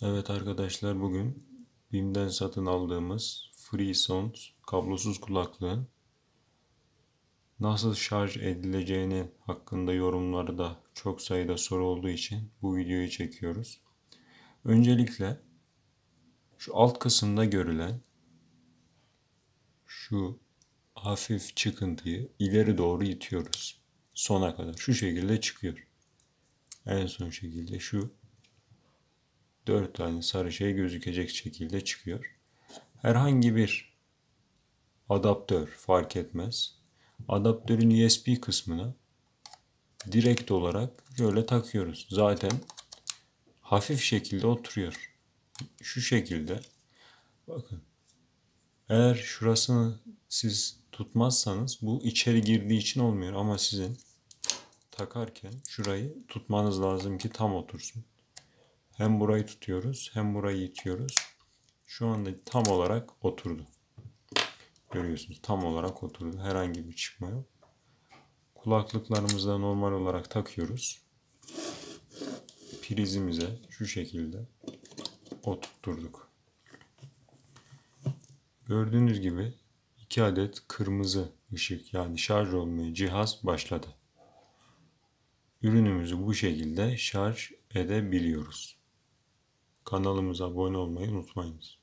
Evet arkadaşlar, bugün BİM'den satın aldığımız FreeSound kablosuz kulaklığın nasıl şarj edileceğini hakkında yorumlarda çok sayıda soru olduğu için bu videoyu çekiyoruz. Öncelikle şu alt kısımda görülen şu hafif çıkıntıyı ileri doğru itiyoruz. Sona kadar şu şekilde çıkıyor. En son şekilde şu 4 tane sarı şey gözükecek şekilde çıkıyor. Herhangi bir adaptör fark etmez. Adaptörün USB kısmına direkt olarak şöyle takıyoruz. Zaten hafif şekilde oturuyor. Şu şekilde. Bakın. Eğer şurasını siz tutmazsanız bu içeri girdiği için olmuyor ama sizin takarken şurayı tutmanız lazım ki tam otursun. Hem burayı tutuyoruz hem burayı itiyoruz. Şu anda tam olarak oturdu. Görüyorsunuz, tam olarak oturdu. Herhangi bir çıkma yok. Kulaklıklarımızı da normal olarak takıyoruz. Prizimize şu şekilde oturtturduk. Gördüğünüz gibi 2 adet kırmızı ışık, yani şarj olmaya cihaz başladı. Ürünümüzü bu şekilde şarj edebiliyoruz. Kanalımıza abone olmayı unutmayınız.